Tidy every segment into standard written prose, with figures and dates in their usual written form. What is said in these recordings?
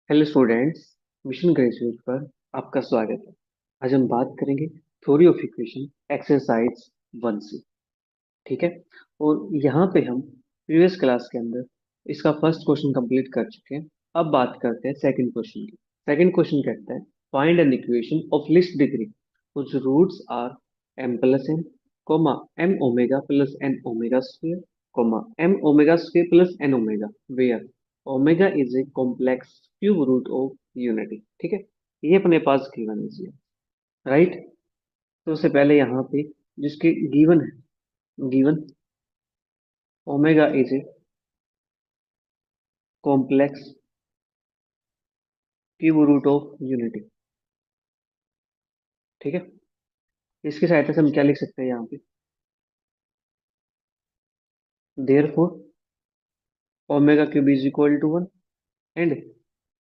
Hello students. Mission graduate पर आपका स्वागत है। आज हम बात करेंगे थ्योरी ऑफ इक्वेशन एक्सरसाइज 1 से। ठीक है। और यहाँ पे हम प्रीवियस क्लास के अंदर इसका फर्स्ट क्वेश्चन कंप्लीट कर चुके हैं। अब बात करते हैं सेकंड क्वेश्चन की। सेकंड क्वेश्चन कहता है find an equation of least degree whose roots are m plus n, comma m omega plus n omega square, comma m omega square plus n omega, where omega is a complex cube root of unity. ठीक है। ये अपने पास given है जी। Right. तो उससे पहले यहाँ पे जिसके गिवन है, given omega is a complex cube root of unity. ठीक है। इसकी सहायता से हम क्या लिख सकते हैं यहाँ पे, therefore omega cube is equal to 1 and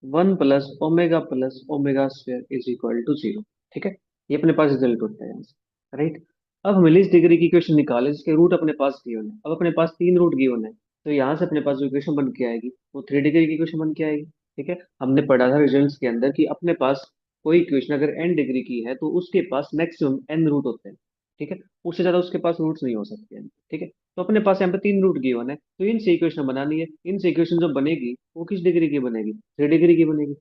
1 plus omega square is equal to 0। ठीक है। ये अपने पास रिजल्ट होता है यहाँ से। राइट। अब हमें लिस्ट डिग्री की इक्वेशन निकाले जिसके रूट अपने पास गिवन है। अब अपने पास 3 रूट गिवन है, तो यहाँ से अपने पास जो इक्वेशन बन के आएगी वो 3 डिग्री की इक्वेशन बन के आएगी। ठीक है। हमने पढ़ा था रिजल्ट्स के अंदर कि अपने पास कोई इक्वेशन अगर n डिग्री की है तो उसके पास मैक्सिमम n रूट होते हैं। ठीक है। उससे ज्यादा उसके पास रूट्स नहीं हो सकते हैं। ठीक है। तो अपने पास यहाँ पे 3 रूट गिवन है, तो इनसे इक्वेशन बनानी है। इनसे इक्वेशन जो बनेगी वो किस डिग्री की बनेगी, 3 डिग्री की बनेगी।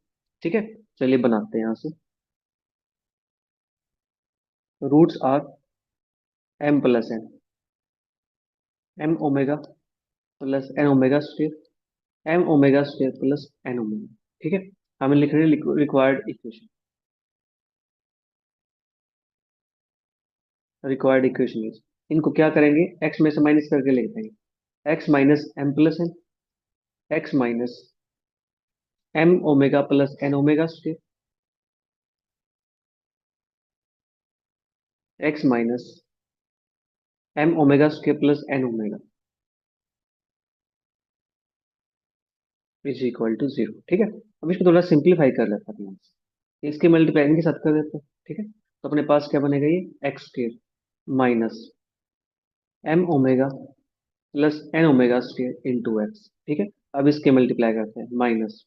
ठीक है। चलिए बनाते हैं यहाँ से। Roots are m plus n, m omega plus n omega square, m omega square plus n omega. ठीक है। हमें लिख रहे हैं required equation. Required equation is, इनको क्या करेंगे, x में से माइनस करके लिख देंगे। x minus m plus n, x minus m omega plus n omega square, x minus m omega square plus n omega is equal to 0। ठीक है। अब इसको थोड़ा सिंप्लीफाई कर लेते हैं यहाँ से। इसके मल्टीप्लाई के साथ कर देते हैं। ठीक है। तो अपने पास क्या बनेगा, ये x square minus m omega plus n omega square into x. ठीक है। अब इसके मल्टीप्लाई करते हैं, minus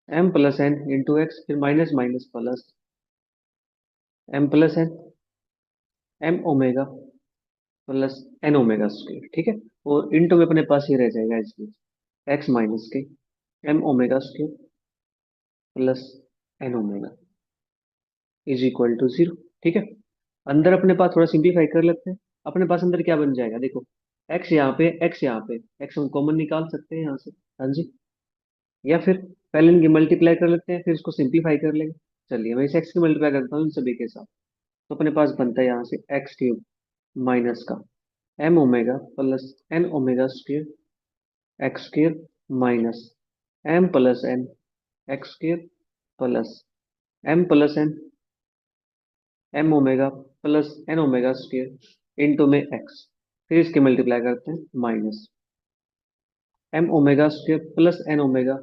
m plus n into x, फिर minus minus plus m plus n, m omega plus n omega square. ठीक है। और इंटू में अपने पास ये रह जाएगा इसमें x माइनस के m omega square plus n omega is equal to 0। ठीक है। अंदर अपने पास थोड़ा सिंप्लीफाई कर लेते हैं। अपने पास अंदर क्या बन जाएगा, देखो x यहाँ पे, x यहाँ पे, x हम कॉमन निकाल सकते हैं यहाँ से। हाँ जी। या फिर पहले इनकी मल्टीप्लाई कर लेते हैं फिर इसको सिंप्लीफाई कर लेंगे। चलिए मैं इस x की मल्टीप्लाई करता हूँ इन सभी के साथ। तो अपने पास बनता है यहाँ से एक्स क्यूब माइनस का m omega plus n omega square x square minus m plus n x square plus m plus n m omega plus n omega square into में x। फिर इसके मल्टीप्लाई करते हैं, minus m omega square plus n omega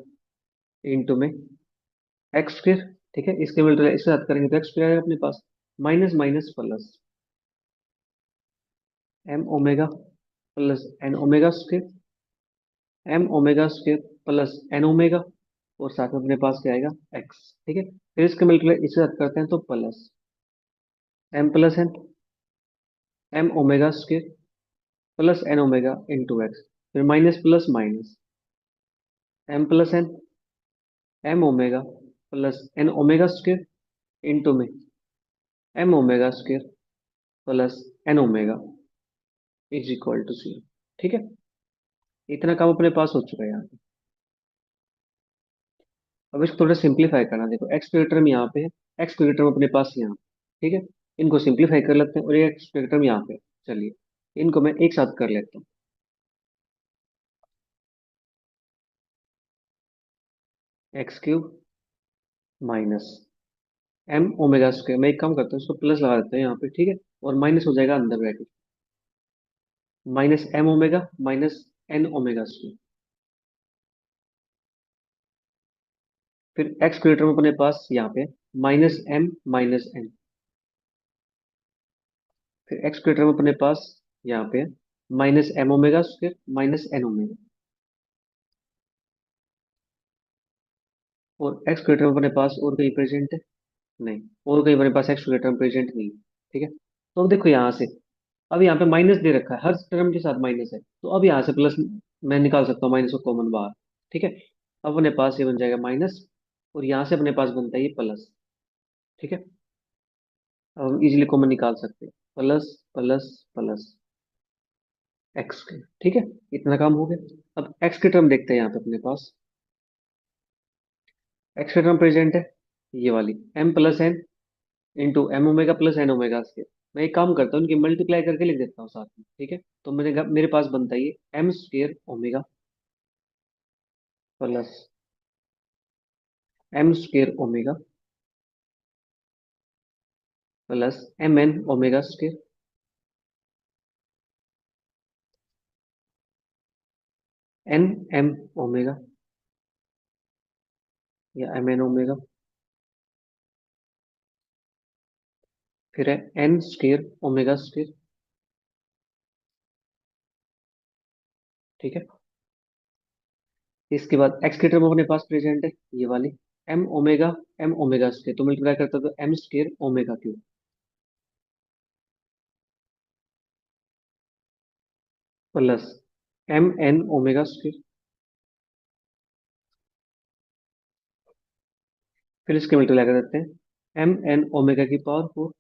into में x square. ठीक है। इसके multiply इसके साथ करेंगे तो एक्स स्क्वेयर आएगा अपने पास, minus minus plus m omega plus n omega square, m omega square plus n omega, और साथ में अपने पास क्या आएगा, x। ठीक है। फिर इसके मल्टीप्लाई इसके साथ करते हैं तो plus m plus n, m omega square plus n omega into x, फिर minus plus minus m plus n, m omega plus n omega square into में m omega square plus n omega is equal to 0। ठीक है। इतना काम अपने पास हो चुका है यहाँ पे। अब इसको थोड़ा सिंप्लीफाई करना, देखो एक्स की टर्म यहाँ पे है, एक्स की टर्म अपने पास यहाँ पे। ठीक है। इनको सिंप्लीफाई कर लेते हैं और ये एक्स की टर्म यहाँ पे है। चलिए इनको मैं एक साथ कर लेता हूँ। X cube minus m omega square, मैं एक काम करता हूँ इसको प्लस लगा देते हैं यहाँ पे। ठीक है। और माइनस हो जाएगा अंदर bracket, minus m omega minus n omega square, फिर एक्स की टर्म अपने पास यहाँ पे माइनस m माइनस n, फिर एक्स की टर्म अपने पास यहाँ पे minus m omega square minus n omega. और एक्स के टर्म अपने पास और कहीं प्रेजेंट है? नहीं। और कहीं अपने पास एक्स के टर्म प्रेजेंट नहीं है। ठीक है, तो अब देखो यहाँ से, अब यहाँ पे माइनस दे रखा है, हर टर्म के साथ माइनस है, तो अब यहाँ से प्लस मैं निकाल सकता हूँ, माइनस को कॉमन बाहर। ठीक है, अब अपने पास ये बन जाएगा माइनस, और यहाँ से अपने पास बनता है ये प्लस। ठीक है, अब हम इजीली कॉमन निकाल सकते हैं, प्लस प्लस प्लस एक्स के। ठीक है, इतना काम हो गया। अब एक्स के टर्म देखते हैं यहाँ पे अपने पास। एक्स के टर्म प्रेजेंट है, ये वाली m plus n into m omega plus N omega square. मैं एक काम करता हूँ, इनकी मल्टीप्लाई करके लिख देता हूँ साथ में। ठीक है, तो मेरे पास बनता है ये m square omega plus m square omega plus M N omega square, n m omega या एम एन ओमेगा, फिर है एन स्क्वेयर ओमेगा स्क्वेयर। ठीक है, इसके बाद एक्स की टर्म अपने पास प्रेजेंट है, ये वाली एम ओमेगा स्क्वेयर, तो मल्टीप्लाई करता तो m square omega cube plus M N omega square. फिर इसके मल्टीप्लाई कर देते हैं एम एन ओमेगा की पावर 4,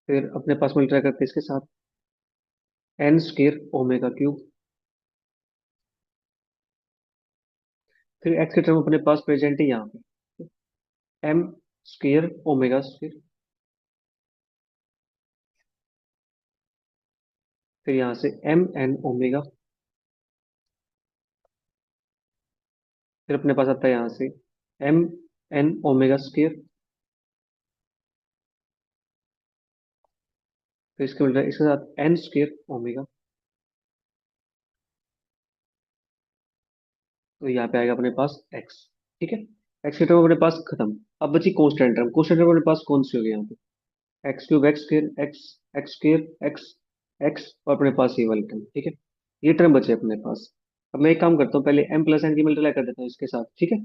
फिर अपने पास मल्टीप्लाई करते हैं इसके साथ एन स्क्वेयर ओमेगा क्यूब। फिर एक्स की टर्म अपने पास प्रेजेंट है यहाँ पे, एम स्क्वेयर ओमेगा स्क्वेयर। फिर यहाँ से एम एन ओमेगा, फिर अपने पास आता है यहाँ से एम एन ओमेगा स्क्वेयर। फिर इसके मतलब इसके साथ एन स्क्वेयर ओमेगा, तो यहाँ पे आएगा अपने पास एक्स। ठीक है, एक्स की टर्म अपने पास खत्म। अब बची कॉन्स्टेंट टर्म, कॉन्स्टेंट टर्म अपने पास कौन सी होगी यहाँ पे? X cube x square x, x square x, x, और अपने पास ये वाली टर्म। ठीक है, ये टर्म बचे अपने पास। अब मैं एक काम करता हूँ, पहले एम प्लस एन की मल्टीप्लाई कर देता हूँ इसके साथ। ठीक है,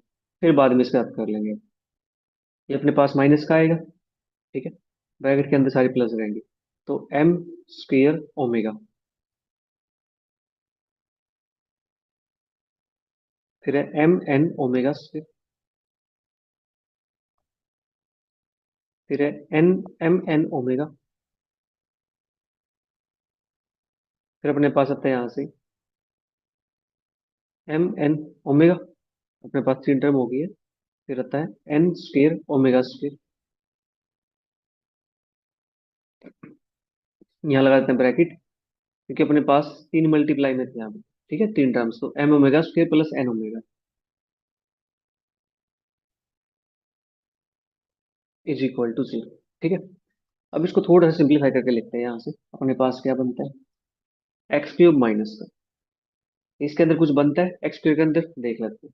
फिर बाद में इसके साथ कर लेंगे। ये अपने पास माइनस का आएगा। ठीक है, ब्रैकेट के अंदर सारी प्लस रहेंगी, तो एम स्क्वेयर ओमेगा, फिर है एम एन ओमेगा स्क्वेयर, फिर है एन एम एन ओमेगा, फिर अपने पास आता है यहाँ से एम एन ओमेगा, अपने पास तीन टर्म हो गई है। फिर आता है एन स्क्वेयर ओमेगा स्क्वेयर, यहाँ लगा देते हैं ब्रैकेट, क्योंकि अपने पास तीन मल्टीप्लाई में थे यहाँ पे। ठीक है, तीन टर्म्स, तो m omega square plus N omega is equal to 0। ठीक है, अब इसको थोड़ा सा सिंप्लीफाई करके लिखते हैं। यहाँ से अपने पास क्या बनता है, एक्स क्यूब माइनस का, इसके अंदर कुछ बनता है एक्स क्यूब के अंदर, देख लेते हैं।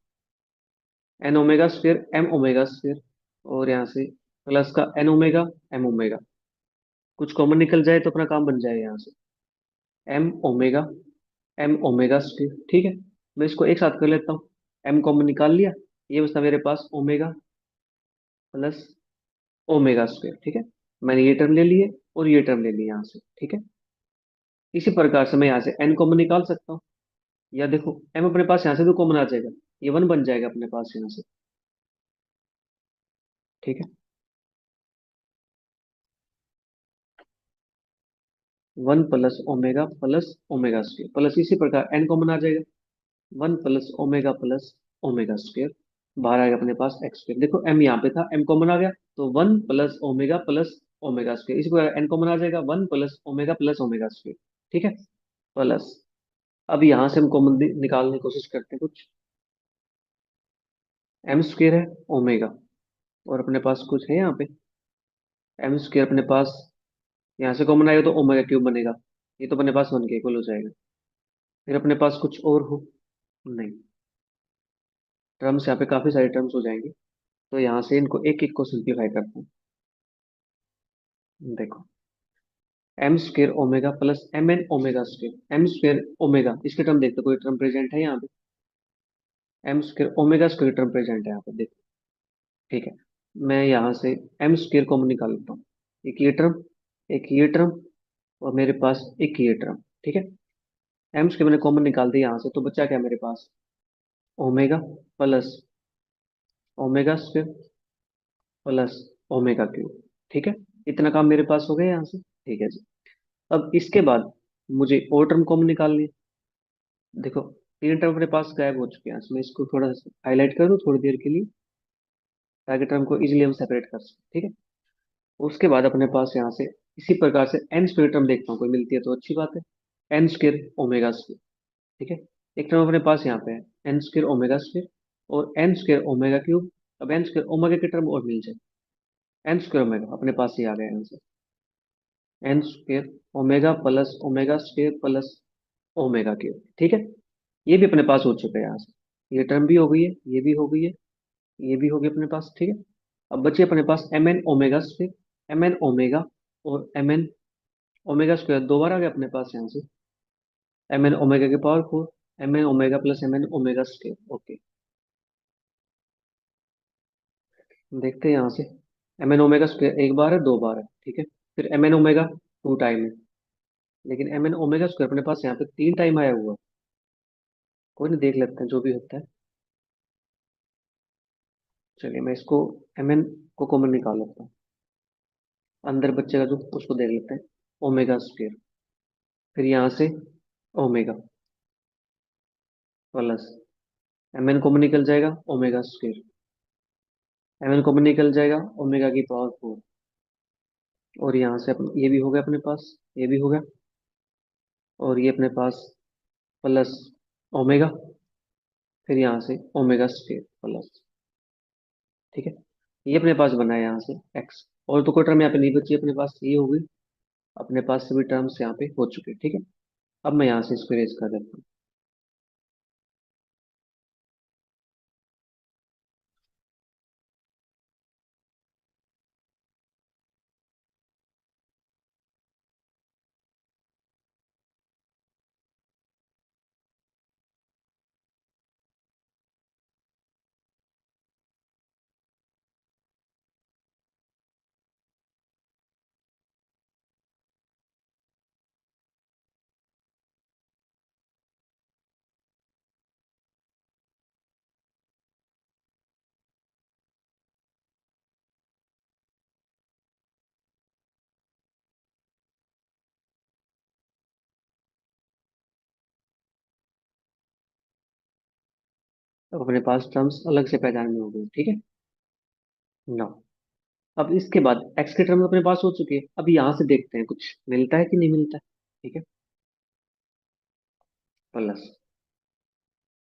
N omega square m omega square, और यहाँ से प्लस का एन ओमेगा एम ओमेगा, कुछ कॉमन निकल जाए तो अपना काम बन जाए यहाँ से एम ओमेगा स्क्वेयर। ठीक है, मैं इसको एक साथ कर लेता हूँ, एम कॉमन निकाल लिया, ये बचता मेरे पास ओमेगा प्लस ओमेगा स्क्वेयर। ठीक है, मैंने ये टर्म ले लिए और ये टर्म ले ली यहाँ से। ठीक है, इसी प्रकार से मैं यहाँ से एन कॉमन निकाल सकता हूँ, या देखो एम अपने पास यहाँ से तो कॉमन आ जाएगा, ये वन बन जाएगा अपने पास यहाँ से। ठीक है, one plus omega square plus, इसी प्रकार एन कॉमन आ जाएगा, वन प्लस ओमेगा स्क्वेयर, बाहर आएगा अपने पास एक्स स्क्वेयर। देखो एम यहाँ पे था, एम कॉमन आ गया, तो वन प्लस ओमेगा स्क्वेयर, इसी प्रकार एन कॉमन आ जाएगा, वन प्लस ओमेगा स्क्वेयर। ठीक है, प्लस, अब यहाँ से हम कॉमन निकालने की कोशिश करते हैं कुछ, एम स्क्वेयर है ओमेगा, और अपने पास कुछ है यहाँ पे एम स्क्वेयर अपने पास, यहाँ से कॉमन आएगा तो ओमेगा क्यूब बनेगा, ये तो अपने पास वन के इक्वल हो जाएगा। फिर अपने पास कुछ और हो, नहीं, टर्म्स यहाँ पे काफी सारे टर्म्स हो जाएंगे, तो यहाँ से इनको एक एक को सिंप्लीफाई करते हैं। देखो, m square omega plus M N omega square m square omega, इसके टर्म देखते हैं, कोई टर्म प्रेजेंट है यहाँ पे? M square omega square term present है यहाँ पे, देखो। ठीक है, मैं यहाँ से एम स्क्र कॉमन निकाल लेता हूँ। एक ये टर्म, एक ये टर्म, और मेरे पास एक ये टर्म। ठीक है, एम स्क्र मैंने कॉमन निकाल दिया यहाँ से, तो बचा क्या मेरे पास? Omega plus omega square plus omega cube. ठीक है, इतना काम मेरे पास हो गया यहाँ से। ठीक है जी। अब इसके बाद मुझे और टर्म कॉमन निकालनी है। देखो, तीन टर्म अपने पास गायब हो चुके हैं, इसमें इसको थोड़ा हाईलाइट कर दूं थोड़ी देर के लिए, ताकि टर्म को इजीली हम सेपरेट कर सकें। ठीक है, उसके बाद अपने पास यहाँ से इसी प्रकार से एन स्क्वायर टर्म देखता हूँ, कोई मिलती है तो अच्छी बात है। N square omega square. ठीक है, एक टर्म अपने पास यहाँ पे है, एन स्क्वायर ओमेगा स्क्वायर, और एन स्क्वायर ओमेगा क्यूब। अब एन स्क्वायर ओमेगा की टर्म और मिल जाए, एन स्क्वायर ओमेगा अपने पास ही आ गया answer. N square omega plus omega square plus omega cube. ठीक है, ये भी अपने पास हो चुका है यहाँ से, ये टर्म भी हो गई है, ये भी हो गई है, ये भी हो गई अपने पास। ठीक है, अब बचे अपने पास m N omega square, m N omega, और एम एन ओमेगा स्क्वायर दो बार आ गया अपने पास यहाँ से, एम एन ओमेगा की power four, m N omega plus M N omega square. Okay, देखते हैं यहाँ से। एम एन ओमेगा स्क्वायर एक बार है, दो बार है। ठीक है, फिर m N omega two time है, लेकिन एम एन ओमेगा स्क्वायर अपने पास यहाँ पे तीन टाइम आया हुआ है। कोई नहीं, देख लेते हैं जो भी होता है। चलिए मैं इसको एम एन को कॉमन निकाल लेता हूँ, अंदर बच्चे का जो उसको देख लेते हैं, ओमेगा स्क्वायर, फिर यहाँ से omega plus M n common निकल जाएगा, omega square, m n common निकल जाएगा, ओमेगा की पावर फोर, और यहाँ से ये भी हो गया अपने पास, ये भी हो गया, और ये अपने पास प्लस ओमेगा, फिर यहाँ से ओमेगा स्क्वायर प्लस। ठीक है, ये अपने पास बना है यहाँ से एक्स, और तो कोई टर्म यहाँ पे नहीं बची अपने पास, ये हो गई। अपने पास सभी टर्म्स यहाँ पे हो चुके हैं। ठीक है, अब मैं यहाँ से इसको इरेज कर देता हूँ। अब अपने पास टर्म्स अलग से पहचान में हो गई। ठीक है ना, अब इसके बाद एक्स के टर्म्स अपने पास हो चुके हैं, अब यहाँ से देखते हैं कुछ मिलता है कि नहीं मिलता है। ठीक है, प्लस,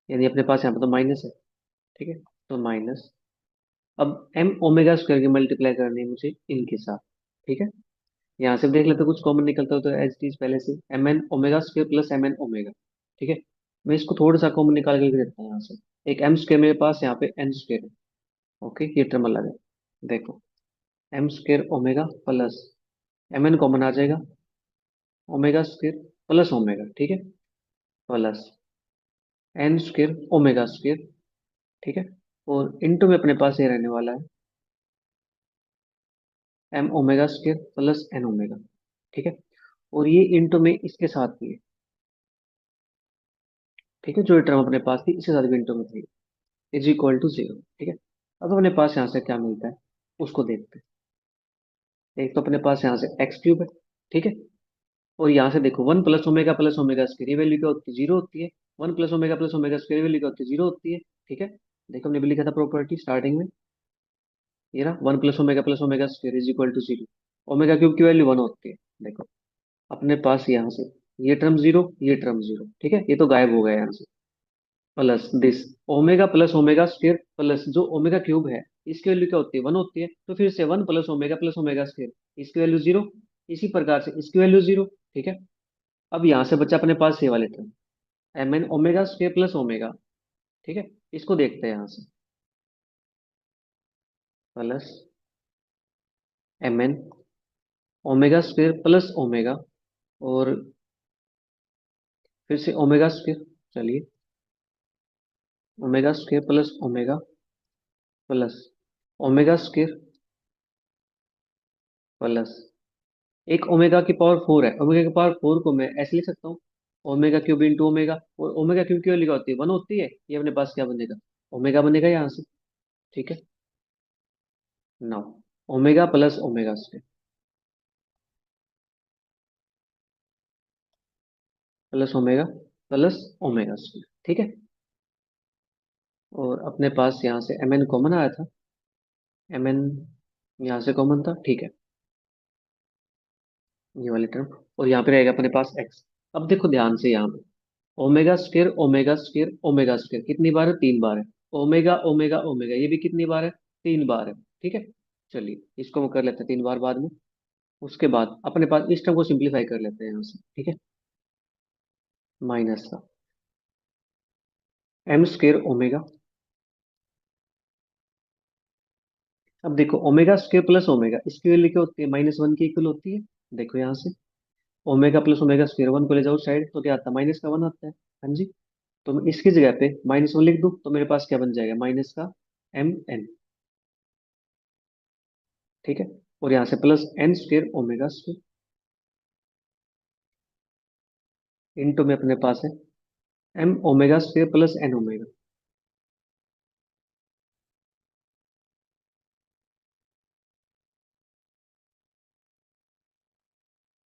यानी अपने पास यहाँ पे तो माइनस है। ठीक है, तो माइनस, अब एम ओमेगा स्क्वायर की मल्टीप्लाई करनी है मुझे इनके साथ। ठीक है, यहाँ से देख लेते हैं कुछ कॉमन निकलता हो तो, एज इट इज पहले से m N omega square plus M N omega. ठीक है, मैं इसको थोड़ा सा कॉमन निकाल के लिख देता हूँ यहाँ से। एक एम स्क्वायर मेरे पास यहाँ पे एन स्क्वायर है। ओके, ये टर्म अलग है। देखो, m square omega plus M n common आ जाएगा, ओमेगा स्क्वायर प्लस ओमेगा। ठीक है, plus n square omega square. ठीक है, और इनटू में अपने पास ये रहने वाला है, M omega square plus N omega. ठीक है, और ये इनटू में इसके साथ भी है। ठीक है, जो टर्म अपने पास थी इसके साथ भी इनटू में थी, इज इक्वल टू जीरो। ठीक है, अब अपने पास यहाँ से क्या मिलता है उसको देखते हैं। एक तो अपने पास यहाँ से एक्स क्यूब है। ठीक है, और यहाँ से देखो वन प्लस ओमेगा स्क्वायर, ये वैल्यू क्या होती है? जीरो होती है। One plus omega square value क्या होती है? जीरो होती है। ठीक है, देखो हमने भी लिखा था प्रॉपर्टी स्टार्टिंग में, ये ना, one plus omega square is equal to zero, omega cube की वैल्यू वन होती है। देखो, अपने पास यहाँ से ये टर्म जीरो, ये टर्म जीरो। ठीक है, ये तो गायब हो गया यहाँ से। Plus this omega plus omega square plus जो ओमेगा क्यूब है, इसकी वैल्यू क्या होती है? वन होती है। तो फिर से वन प्लस ओमेगा स्क्वायर, इसकी वैल्यू जीरो, इसी प्रकार से इसकी वैल्यू जीरो। ठीक है, अब यहाँ से बचा अपने पास ये वाले term, M N omega square plus omega. ठीक है, इसको देखते हैं यहाँ से, plus M N omega square plus omega, और फिर से ओमेगा स्क्वेयर। चलिए, omega square plus omega plus omega square plus एक ओमेगा की पावर 4 है। ओमेगा की पावर 4 को मैं ऐसे लिख सकता हूँ, ओमेगा क्यूब इंटू ओमेगा। और ओमेगा क्यूब क्यों लिखा होती है, 1 होती है। ये अपने पास क्या बनेगा, ओमेगा बनेगा यहाँ से। ठीक है, now omega plus omega square plus omega plus omega square. ठीक है, और अपने पास यहाँ से एम एन कॉमन आया था। एम एन यहाँ से कॉमन था। ठीक है, ये वाली टर्म, और यहाँ पे रहेगा अपने पास एक्स। अब देखो ध्यान से, यहाँ पे ओमेगा स्क्वेयर ओमेगा स्क्वेयर कितनी बार है, 3 बार है। ओमेगा ओमेगा ओमेगा ये भी कितनी बार है, 3 बार है। ठीक है, चलिए इसको हम कर लेते हैं 3 बार बाद में। उसके बाद अपने पास इस टर्म को सिंप्लीफाई कर लेते हैं यहाँ से। ठीक है, माइनस का एम स्क्वेयर ओमेगा। अब देखो ओमेगा स्क्वेयर प्लस ओमेगा इसकी वैल्यू क्या होती है, -1 की इक्वल होती है। देखो यहाँ से ओमेगा प्लस ओमेगा स्क्वेयर 1 को ले जाओ साइड, तो क्या आता है, -1 आता है। हाँ जी, तो मैं इसकी जगह पे -1 लिख दूं, तो मेरे पास क्या बन जाएगा, माइनस का एम एन। ठीक है, और यहाँ से plus N square omega square into में अपने पास है M omega square plus N omega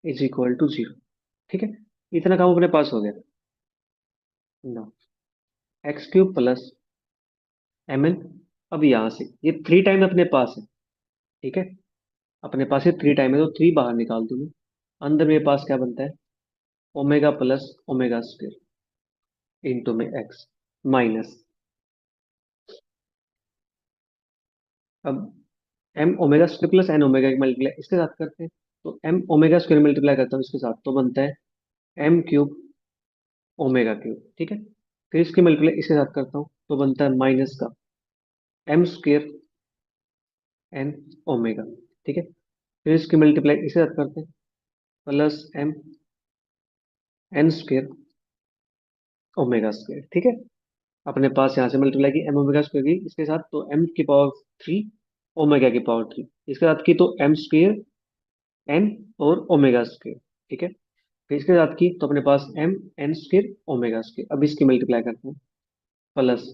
is equal to 0। ठीक है, इतना काम अपने पास हो गया ना। X cube plus M N. अब यहाँ से ये 3 टाइम अपने पास है। ठीक है, अपने पास ये 3 टाइम है, तो 3 बाहर निकाल दूं मैं। अंदर मेरे पास क्या बनता है, omega plus omega square into में एक्स माइनस। अब M omega square plus N omega की मल्टीप्लाई इसके साथ करते हैं, तो एम ओमेगा स्क्वायर मल्टीप्लाई करता हूँ इसके साथ, तो बनता है एम क्यूब ओमेगा क्यूब। ठीक है, फिर इसकी मल्टीप्लाई इसके साथ करता हूँ, तो बनता है माइनस का एम स्क्वायर एन ओमेगा। ठीक है, फिर इसकी मल्टीप्लाई इसके साथ करते हैं, plus M N square omega square. ठीक है, अपने पास यहाँ से मल्टीप्लाई की एम ओमेगा स्क्वायर की इसके साथ, तो एम की पावर 3 ओमेगा की पावर 3 इसके साथ की, तो एम स्क्वायर एन और ओमेगा स्क्वायर। ठीक है, फिर इसके साथ की, तो अपने पास m N square omega square. अब इसकी मल्टीप्लाई करते हैं, plus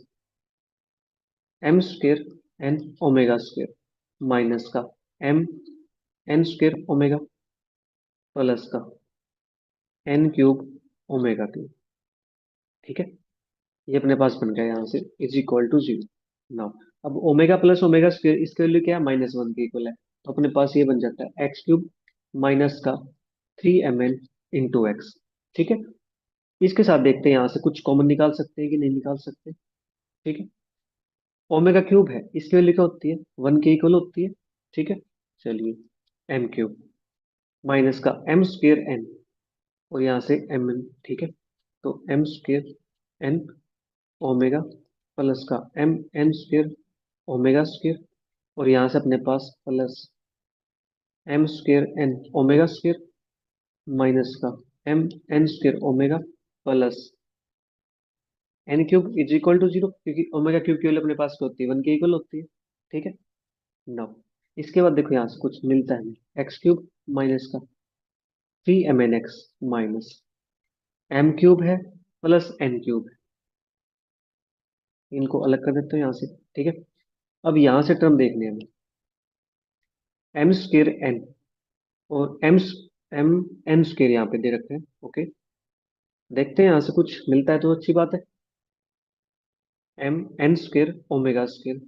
m square n omega square minus का m N square omega plus का एन क्यूब ओमेगा क्यूब। ठीक है, ये अपने पास बन गया यहाँ से इज इक्वल टू 0। नाउ अब ओमेगा प्लस ओमेगा स्क्वायर इसके वैल्यू क्या है, -1 के इक्वल है, तो अपने पास ये बन जाता है एक्स क्यूब माइनस का 3 mn इंटू एक्स। ठीक है, इसके साथ देखते हैं यहाँ से कुछ कॉमन निकाल सकते हैं कि नहीं निकाल सकते। ठीक है, ओमेगा क्यूब है, इसकी वैल्यू क्या होती है, 1 के इक्वल होती है। ठीक है, चलिए एम क्यूब माइनस का एम स्क्वेयर एन, और यहाँ से एम एन। ठीक है, तो m square n omega plus का m n square omega square, और यहाँ से अपने पास plus m square n omega square minus का m n square omega plus N cube is equal to 0, क्योंकि ओमेगा क्यूब की वैल्यू अपने पास क्या होती है, 1 के इक्वल होती है। ठीक है, नाउ इसके बाद देखो यहाँ से कुछ मिलता है, एक्स क्यूब माइनस का 3 mn x minus M cube है प्लस एन क्यूब है। इनको अलग कर देते हैं यहाँ से। ठीक है, अब यहाँ से टर्म देखने हैं हमें, एम स्क्र एन और एम एन स्क्र यहाँ पे दे रखे हैं। ओके, देखते हैं यहाँ से कुछ मिलता है तो अच्छी बात है। M N square omega square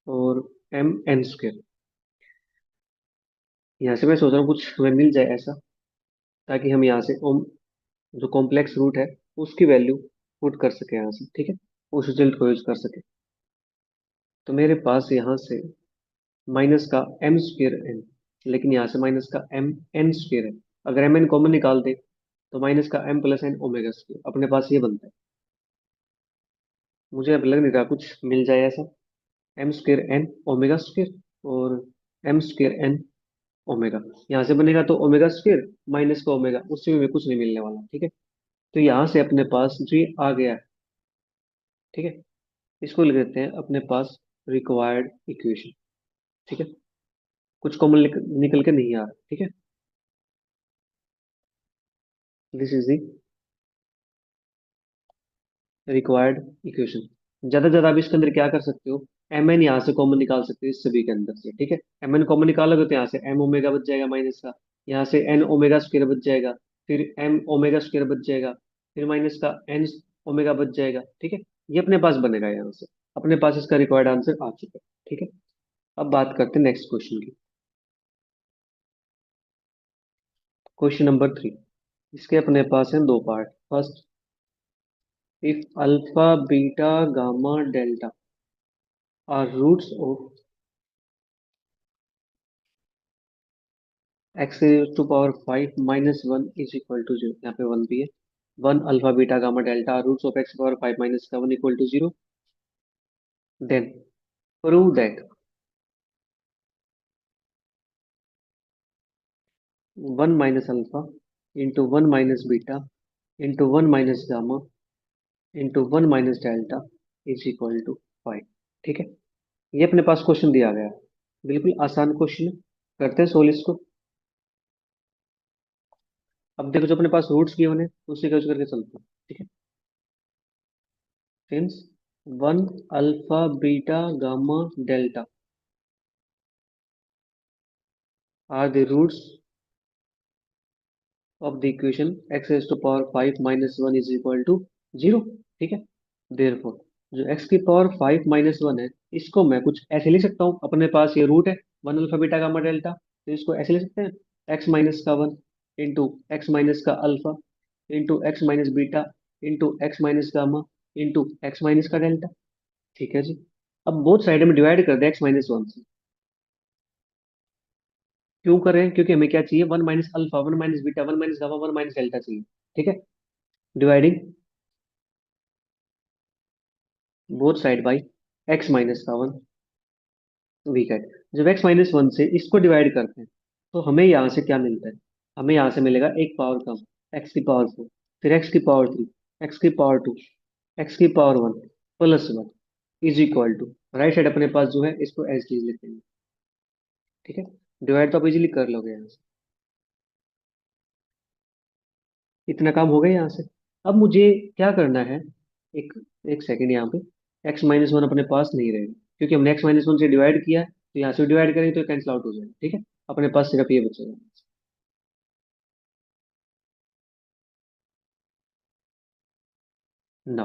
और एम एन स्क्र, यहाँ से मैं सोच रहा हूँ कुछ हमें मिल जाए ऐसा, ताकि हम यहाँ से ओम जो कॉम्प्लेक्स रूट है उसकी वैल्यू पुट कर सके यहाँ से। ठीक है, उस रिजल्ट को यूज कर सके। तो मेरे पास यहाँ से माइनस का एम स्क्र एन, लेकिन यहाँ से माइनस का एम एन स्क्र है। अगर एम एन कॉमन निकाल दे, तो माइनस का M plus N omega square अपने पास ये बनता है। मुझे अब लग नहीं रहा कुछ मिल जाए ऐसा। M square N omega square और एम स्क्र एन ओमेगा। यहाँ से बनेगा तो ओमेगा स्क्वायर माइनस का ओमेगा, उससे भी हमें कुछ नहीं मिलने वाला, ठीक है। तो यहाँ से अपने पास जो ये आ गया है, ठीक है, इसको लिख देते हैं अपने पास रिक्वायर्ड इक्वेशन, ठीक है। कुछ कॉमन निकल के नहीं आ रहा, ठीक है। This is the required equation. ज्यादा से ज्यादा आप इसके अंदर क्या कर सकते हो, एम एन यहाँ से कॉमन निकाल सकते हो इस सभी के अंदर से, ठीक है। एम एन कॉमन निकालोगे तो यहाँ से एम ओमेगा बच जाएगा माइनस का, यहाँ से एन ओमेगा स्क्वायर बच जाएगा, फिर एम ओमेगा स्क्वायर बच जाएगा, फिर माइनस का एन ओमेगा बच जाएगा, ठीक है। ये अपने पास बनेगा यहाँ से। अपने पास इसका रिक्वायर्ड आंसर आ चुका है, ठीक है। अब बात करते हैं नेक्स्ट क्वेश्चन की। Question number 3। इसके अपने पास है दो part. First, if alpha beta gamma delta are roots of x to power 5 minus one is equal to zero, यहाँ पे वन भी है। One alpha beta gamma delta are roots of x power 5 minus का one equal to zero, then prove that one minus alpha into one minus beta into one minus gamma into one minus delta is equal to 5, ठीक है। ये अपने पास question दिया गया है, बिल्कुल आसान क्वेश्चन है। करते हैं सोल्व इसको। अब देखो जो अपने पास रूट्स गिवन है उसी का यूज करके चलते हैं, ठीक है। Since one alpha beta gamma delta are the roots of the equation X raise to power 5 minus one is equal to zero, ठीक है। देयरफॉर जो एक्स की पावर 5 माइनस वन है, इसको मैं कुछ ऐसे लिख सकता हूँ। अपने पास ये रूट है one alpha beta gamma delta, तो इसको ऐसे लिख सकते हैं, एक्स माइनस का वन इंटू एक्स माइनस का alpha into x minus beta into x minus gamma into x minus का डेल्टा, ठीक है जी। अब बोथ साइड में डिवाइड कर दे एक्स माइनस वन से। क्यों करें, क्योंकि हमें क्या चाहिए, one minus alpha one minus beta one minus gamma one minus delta चाहिए, ठीक है। Dividing both side by x minus का वन, वीक है। जब एक्स माइनस वन से इसको डिवाइड करते हैं तो हमें यहाँ से क्या मिलता है, हमें यहाँ से मिलेगा एक पावर कम, एक्स की पावर फोर, फिर एक्स की पावर थ्री, एक्स की पावर टू, एक्स की power one plus one is equal to, right side अपने पास जो है इसको एज चीज लिख देंगे, ठीक है। डिवाइड तो आप इजीली कर लोगे यहाँ से। इतना काम हो गया यहाँ से। अब मुझे क्या करना है, एक एक सेकेंड, यहाँ पे एक्स माइनस वन अपने पास नहीं रहेगा, क्योंकि हमने एक्स माइनस वन से डिवाइड किया है, तो यहाँ से डिवाइड करेंगे तो कैंसिल आउट हो जाएगा, ठीक है। अपने पास सिर्फ ये बचेगा ना।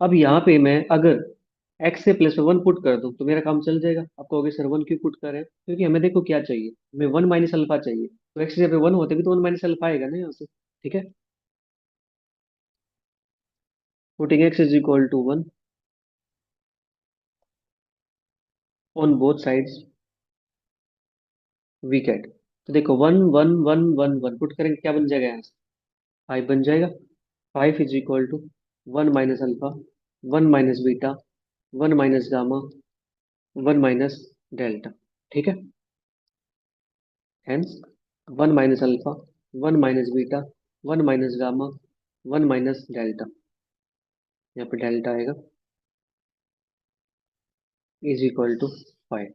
अब यहाँ पे मैं अगर एक्स से प्लस में वन पुट कर दूं तो मेरा काम चल जाएगा। आप कहोगे सर वन क्यों पुट कर रहे हैं, क्योंकि हमें देखो क्या चाहिए, हमें वन माइनस अल्फा चाहिए, तो एक्स जब वन होते भी तो वन माइनस अल्फा आएगा ना यहाँ से, ठीक है। Putting X is equal to one on both sides we get. तो देखो one one one one one put करेंगे क्या बन जाएगा यहाँ से, फाइव बन जाएगा। Five is equal to one minus alpha one minus beta one minus gamma one minus delta, ठीक है। Hence one minus alpha one minus beta one minus gamma one minus delta, यहाँ पे डेल्टा आएगा is equal to five.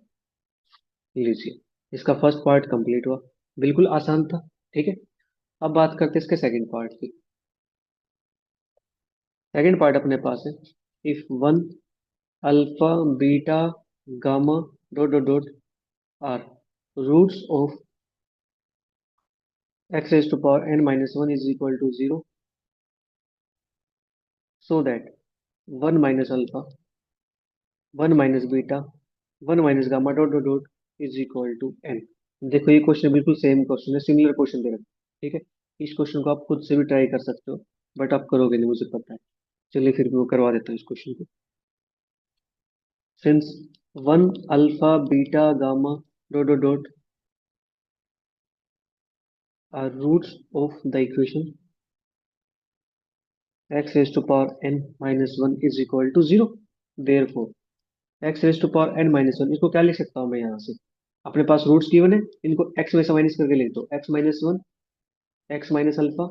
लीजिए, इसका first part complete हुआ, बिल्कुल आसान था, ठीक है। अब बात करते हैं इसके सेकंड पार्ट की। सेकंड पार्ट अपने पास है, if one alpha beta gamma dot dot dot are roots of X raise to power N minus one is equal to zero, so that one minus alpha one minus beta one minus gamma dot dot dot is equal to N. देखो ये question बिल्कुल same question है, similar question दे रखा है, ठीक है। इस क्वेश्चन को आप खुद से भी ट्राई कर सकते हो, बट आप करोगे नहीं मुझे पता है। चलिए फिर भी मैं करवा देता हूँ इस क्वेश्चन को। Since one alpha beta gamma dot dot dot are roots of the equation x raised to power n minus one is equal to zero, therefore x raised to power n minus one, इसको क्या लिख सकता हूँ मैं यहाँ से, अपने पास roots given है, इनको एक्स में से माइनस करके लिख दो, x-1, x-अल्फा,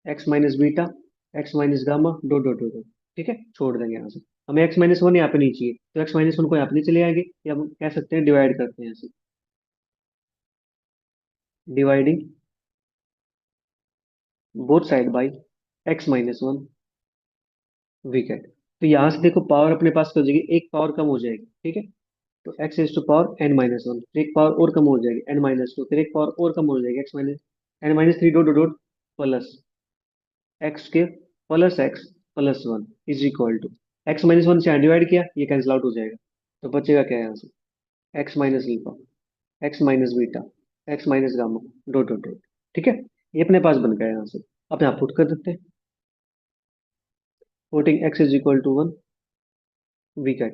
x-बीटा, x-गामा, डॉट डॉट डॉट डॉट। ठीक है, छोड़ देंगे यहाँ से। हमें x-1 यहाँ पे नहीं चाहिए, तो x-1 को यहाँ पे नहीं चले आएंगे, या हम कह सकते हैं डिवाइड करते हैं यहाँ से, dividing both side by x-1 वीकेट। तो यहाँ से देखो पावर अपने पास क्या हो जाएगी, एक पावर कम हो जाएगी। ठीक है, तो x is to power n-1, फिर एक पावर और कम हो जाएगी n-2, फिर एक पावर और कम हो जाएगी n-3 dot dot dot plus x के plus x plus one is equal to x-1 से डिवाइड किया, ये कैंसिल आउट हो जाएगा। तो बचेगा क्या यहाँ से, x-अल्फा, x-बीटा, x-गामा, डॉट डॉट डॉट। ठीक है, ये अपने पास बन गया यहाँ से। अब यहाँ पुट कर देते हैं, putting x is equal to 1 we get.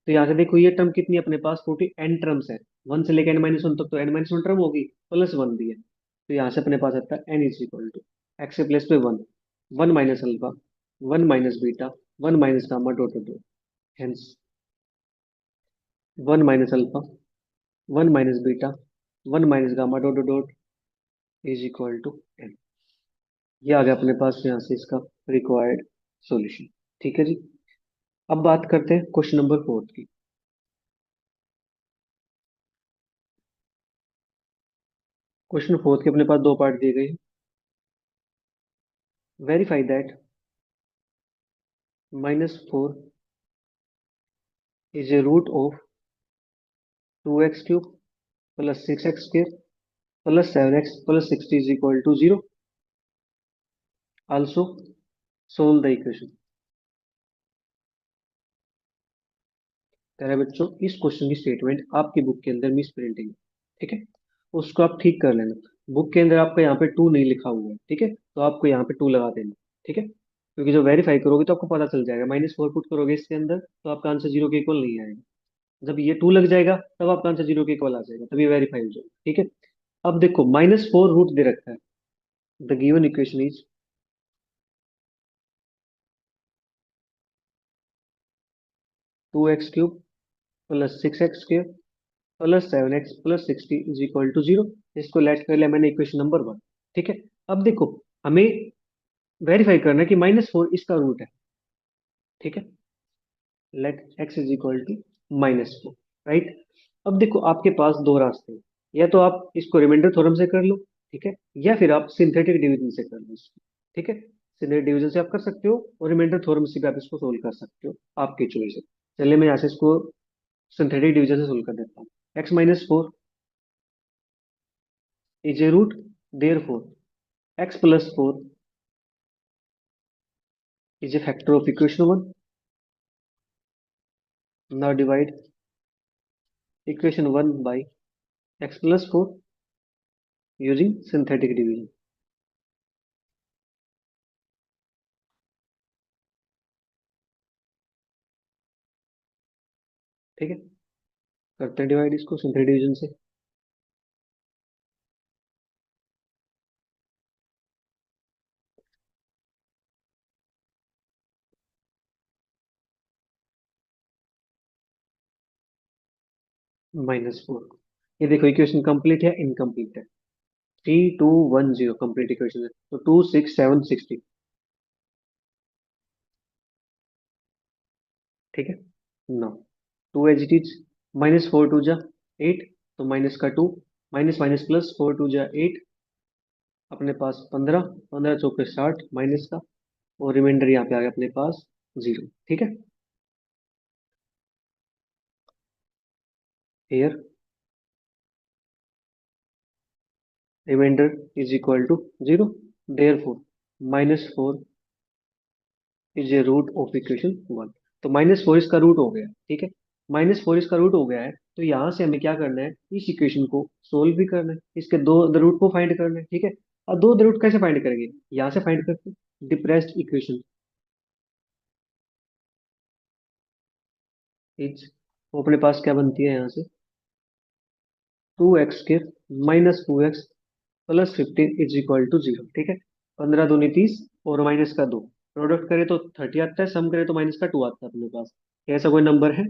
तो यहाँ से देखो ये टर्म कितनी है अपने पास, 40 n टर्म्स है, 1 से लेकर n-1 तक, तो n-1 टर्म होगी, प्लस 1 भी है। तो यहाँ से अपने पास आता है n is equal to x के प्लेस पे 1, 1-अल्फा, 1-बीटा, 1-गामा, डॉट डॉट डॉट। हेंस 1-अल्फा, 1-बीटा, 1-गामा, dot dot dot is equal to n। ये आ गया अपने पास यहाँ से इसका रिक्वायर्ड सॉल्यूशन। ठीक है जी। अब बात करते हैं क्वेश्चन नंबर 4 की। क्वेश्चन 4 के अपने पास दो पार्ट दिए गए हैं। Verify that -4 is a root of 2x cube plus 6x square plus 7x plus 60 is equal to 0. Also solve the equation। कह रहा है बच्चों, इस क्वेश्चन की स्टेटमेंट आपकी बुक के अंदर मिस प्रिंटिंग है। ठीक है, उसको आप ठीक कर लेना। बुक के अंदर आपका यहाँ पे 2 नहीं लिखा हुआ है, ठीक है, तो आपको यहाँ पे 2 लगा देना। ठीक है, क्योंकि जो वेरीफाई करोगे तो आपको पता चल जाएगा, -4 पुट करोगे इसके अंदर तो आपका आंसर 0 के इक्वल नहीं आएगा। जब ये 2 लग जाएगा तब आपका आंसर 0 के इक्वल आ जाएगा, तभी वेरीफाई हो जाएगा। ठीक है, अब देखो -4 रूट दे रखा है। The given equation is 2x³ plus 6x² plus 7x plus 60 is equal to 0। इसको लेट कर लिया मैंने इक्वेशन नंबर 1। ठीक है, अब देखो हमें वेरीफाई करना है कि -4 इसका रूट है। ठीक है, let x is equal to -4। Right, अब देखो आपके पास दो रास्ते हैं, या तो आप इसको रिमाइंडर थ्योरम से कर लो, ठीक है, या फिर आप सिंथेटिक डिवीजन से कर लो इसको। ठीक है, सिंथेटिक डिवीजन से आप कर सकते हो और रिमाइंडर थ्योरम से भी आप इसको सोल्व कर सकते हो, आपकी चॉइस है। चलिए मैं यहाँ से इसको सिंथेटिक डिवीजन से सोल्व कर देता हूँ। x-4 is a root, therefore x plus 4 is a factor of equation 1। Now divide equation 1 by x plus 4 using synthetic division। ठीक है, करते हैं डिवाइड इसको सिंथेटिक डिवीजन से। -4, ये देखो इक्वेशन कंप्लीट है इनकम्प्लीट है। 3210 कंप्लीट इक्वेशन है, तो 2 6 7 60। ठीक है, नो, 2 एज इट इज, -4 2 जा 8, तो माइनस का 2, माइनस माइनस प्लस 4 2 जा 8, अपने पास 15, 15 चौके 60 माइनस का, और रिमाइंडर यहाँ पे आ गया अपने पास 0। ठीक है, here remainder is equal to 0, therefore -4 is a root of equation 1। तो -4 इसका रूट हो गया। ठीक है, -4 इसका रूट हो गया है, तो यहाँ से हमें क्या करना है, इस इक्वेशन को सोल्व भी करना है, इसके दो द रूट को फाइंड करना है। ठीक है, अब दो द रूट कैसे फाइंड करेंगे, यहाँ से फाइंड करते हैं डिप्रेस्ड इक्वेशन इज, वो अपने पास क्या बनती है यहाँ से, 2x² -2x plus 15 is equal to 0। ठीक है, 15 दूनी 30 और माइनस का 2, प्रोडक्ट करे तो 30 आता है, सम करे तो माइनस का 2 आता है अपने पास। क्या ऐसा कोई नंबर है,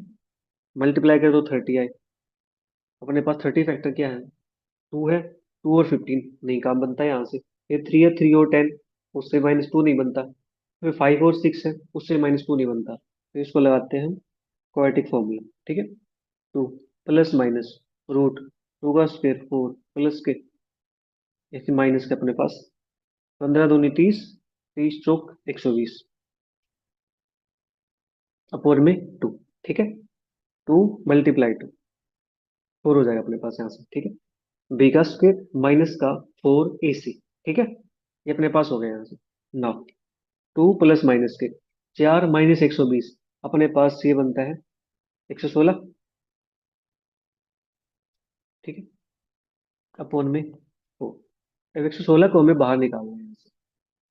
मल्टीप्लाई करे तो 30 आए। अपने पास 30 फैक्टर क्या है, 2 है, 2 और 15 नहीं, काम बनता है यहाँ से। ये 3 है, 3 और 10, उससे -2 नहीं बनता। फिर 5 और 6 है, उससे -2 नहीं बनता, तो इसको लगाते हैं हम क्वाड्रेटिक फॉर्मूला। ठीक है, 2 प्लस माइनस रूट 2 का स्क्वायर 4 प्लस के, ऐसे माइनस के अपने पास 15 दूनी 30, 30 चौक 120 अपोर में 2। ठीक है, 2 मल्टीप्लाई 2 4 हो जाएगा अपने पास यहाँ से। ठीक है, बी का स्क्वायर माइनस का 4ac। ठीक है, ये अपने पास हो गया यहाँ से। नाउ 2 प्लस माइनस के 4 माइनस 120, अपने पास ये बनता है 116। ठीक है, अपोन में 4। अब 116 को हमें बाहर निकालना है यहाँ से।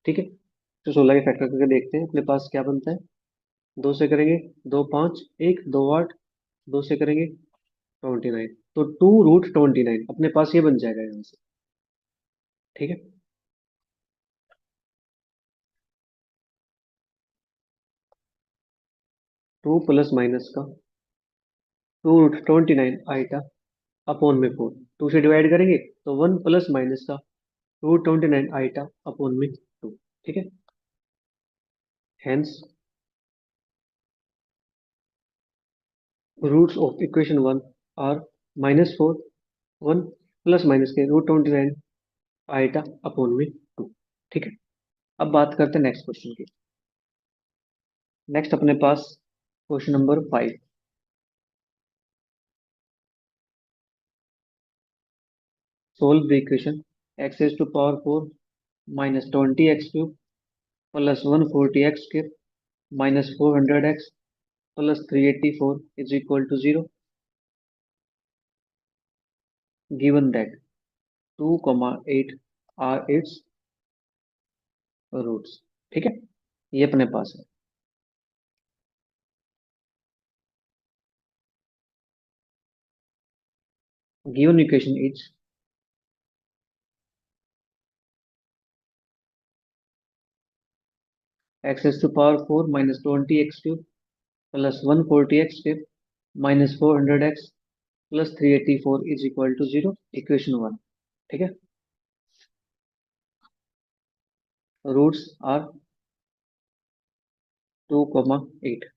ठीक है, 116 के फैक्टर करके देखते हैं अपने पास क्या बनता है। 2 से करेंगे 2 5 1 2 8, 2 से करेंगे 29, तो 2√29 अपने पास ये बन जाएगा यहाँ से। ठीक है, 2 प्लस माइनस का 2√29 आइटा अपॉन में 4, 2 से डिवाइड करेंगे तो 1 प्लस माइनस का √29 आइटा अपॉन में 2। ठीक है, hence roots of equation 1 are -4, 1 plus minus के √29 आइटा अपॉन में 2। ठीक है, अब बात करते हैं नेक्स्ट क्वेश्चन की। नेक्स्ट अपने पास question number 5। Solve the equation x is to power 4 minus 20x³ plus 140x² minus 400x plus 384 is equal to 0, given that 2, 8 are its roots। ठीक है, ये अपने पास है। Given equation is x is to power 4 minus 20x³ plus 140x³ minus 400x plus 384 is equal to 0, equation 1। ठीक है, roots are 2, 8।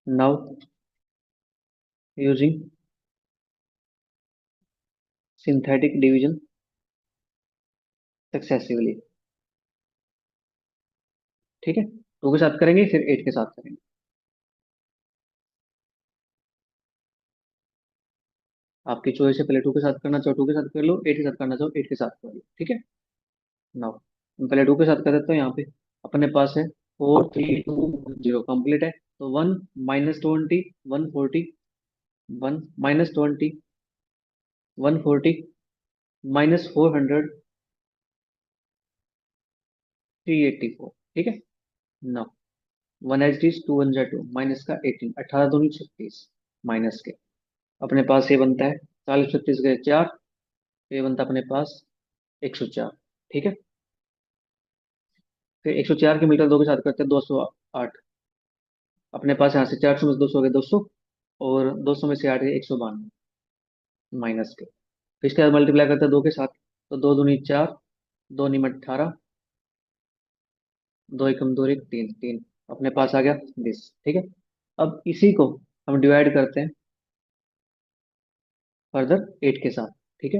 Now using synthetic division successively. ठीक है, 2 के साथ करेंगे फिर 8 के साथ करेंगे। आपकी चॉइस है, पहले 2 के साथ करना चाहो 2 के साथ कर लो, 8 के साथ करना चाहो 8 के साथ कर लो। ठीक है, नाउ पहले 2 के साथ कर देता हूँ। यहाँ पे अपने पास है 4, 3, 2, 0 कंप्लीट है, तो 1 -20 140, 1 -20 140 -400 384। ठीक है, नाउ 1 एच डी 2 1 2 माइनस का 18, 18 दूनी 36 माइनस के अपने पास ये बनता है 40 36 गए 4, ये बनता है अपने पास 104। ठीक है, फिर 104 के मिलकर 2 के साथ करते हैं 208, अपने पास यहाँ से 400 में से 200 गए 200, और 200 में से 8 गए 192 माइनस के। फिर इसके बाद मल्टीप्लाई करते हैं 2 के साथ, तो 2 दूनी 4, 2 निम 18, 2 एकम 2 एक 3 3, अपने पास आ गया 20। ठीक है, अब इसी को हम डिवाइड करते हैं फर्दर 8 के साथ। ठीक है,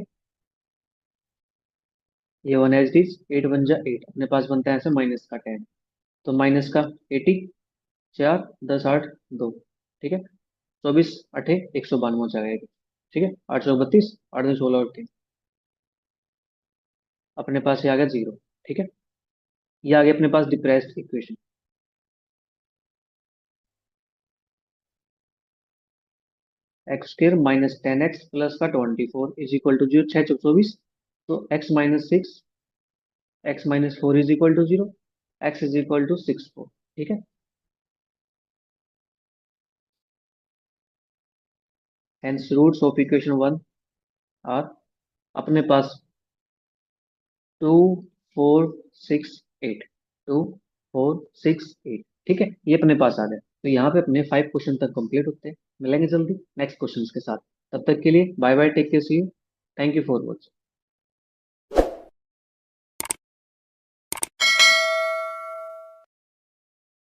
ये 1 एच डी 8 1 जा 8, अपने पास बनता है ऐसे माइनस का 10, तो माइनस का 80, 4 10 8 2। ठीक है, 24 8 192 हो जाएगा। ठीक है, 832 8 2 16 और 3, अपने पास ये आ गया 0। ठीक है, ये आ गया अपने पास depressed equation. x² -10x plus का 24 इज इक्वल टू 0, 6 24, तो x-6, x-4 is equal to 0, x is equal to 6 4। ठीक है, hence roots of equation 1 are अपने पास 2 4 6 8, 2 4 6 8। ठीक है, ये अपने पास आ गया, तो यहाँ पे अपने 5 क्वेश्चन तक कंप्लीट होते हैं। मिलेंगे जल्दी नेक्स्ट क्वेश्चंस के साथ। तब तक के लिए bye bye, take care, see you, thank you for watching.